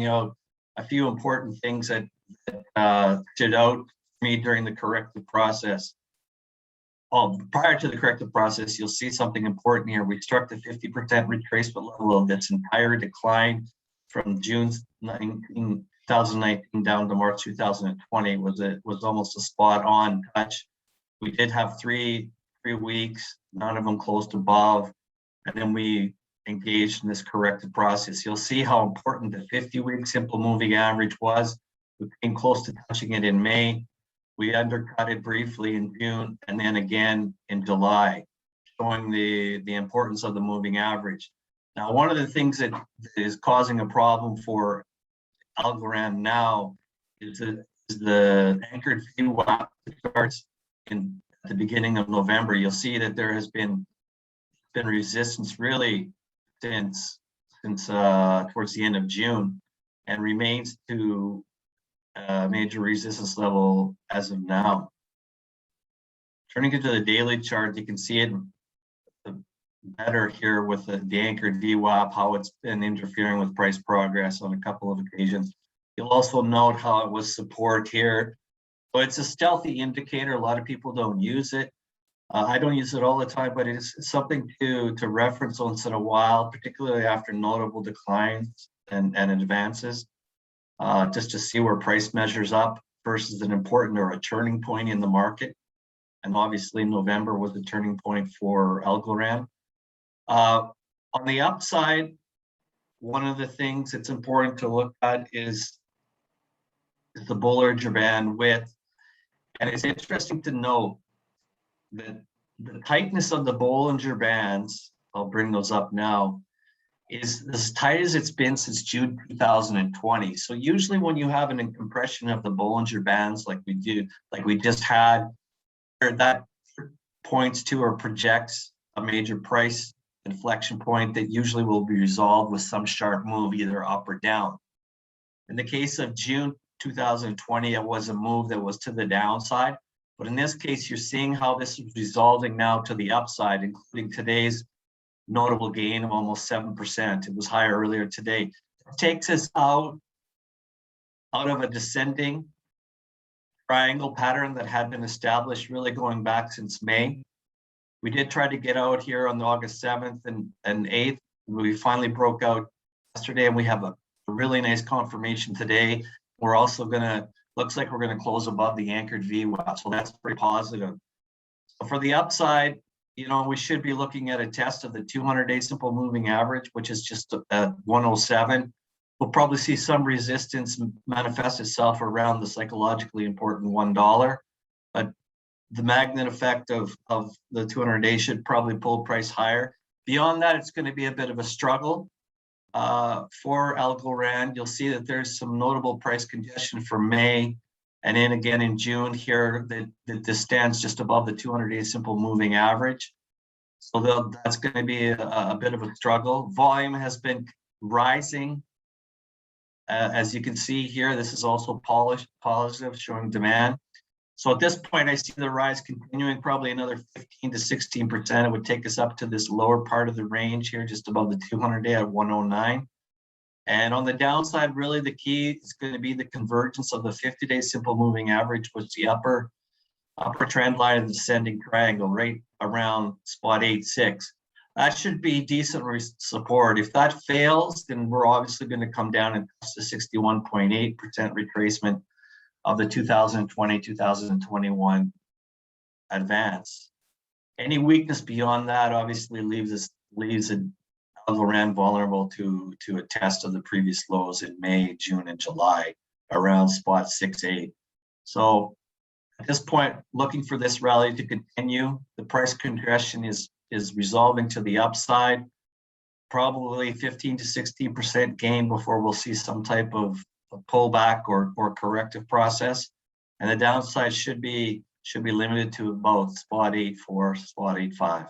out a few important things that stood out for me during the corrective process. Prior to the corrective process, you'll see something important here. We struck the 50% retracement level of its entire decline from June 2019 down to March 2020. Was almost a spot on touch. We did have three weeks, none of them closed above, and then we engaged in this corrective process. You'll see how important the 50-week simple moving average was. We came close to touching it in May. We undercut it briefly in June and then again in July, showing the importance of the moving average. Now, one of the things that is causing a problem for Algorand now is the anchored VWAP starts at the beginning of November. You'll see that there has been resistance really since towards the end of June, and remains to major resistance level as of now. Turning into the daily chart, you can see it better here with the anchored VWAP, how it's been interfering with price progress on a couple of occasions. You'll also note how it was support here. So it's a stealthy indicator. A lot of people don't use it. I don't use it all the time, but it's something to reference once in a while, particularly after notable declines and advances. Just to see where price measures up versus an important or a turning point in the market. And obviously November was the turning point for Algorand. On the upside, one of the things that's important to look at is the Bollinger Band width. And it's interesting to note that the tightness of the Bollinger Bands, I'll bring those up now, is as tight as it's been since June 2020. So usually when you have an compression of the Bollinger Bands like we just had, that points to or projects a major price inflection point that usually will be resolved with some sharp move either up or down. In the case of June 2020, it was a move that was to the downside. But in this case, you're seeing how this is resolving now to the upside, including today's notable gain of almost 7%. It was higher earlier today. It takes us out of a descending triangle pattern that had been established really going back since May. We did try to get out here on August 7th and 8th. We finally broke out yesterday, and we have a really nice confirmation today. We're also looks like we're gonna close above the anchored VWAP, so that's pretty positive. So for the upside, we should be looking at a test of the 200-day simple moving average, which is just at 107. We'll probably see some resistance manifest itself around the psychologically important $1, but the magnet effect of the 200-day should probably pull price higher. Beyond that, it's going to be a bit of a struggle for Algorand. You'll see that there's some notable price congestion for May, and then again in June here that this stands just above the 200-day simple moving average. So that's going to be a bit of a struggle. Volume has been rising. As you can see here, this is also positive, showing demand. So at this point, I see the rise continuing, probably another 15 to 16%. It would take us up to this lower part of the range here, just above the 200-day at 109. And on the downside, really the key is going to be the convergence of the 50-day simple moving average, which is the upper trend line of the descending triangle, right around spot 8.6. That should be decent support. If that fails, then we're obviously going to come down and touch the 61.8% retracement of the 2020-2021 advance. Any weakness beyond that obviously leaves Algorand vulnerable to a test of the previous lows in May, June, and July around spot 6.8. So at this point, looking for this rally to continue. The price congestion is resolving to the upside, probably 15 to 16% gain before we'll see some type of pullback or corrective process. And the downside should be limited to about spot 8.4, spot 8.5.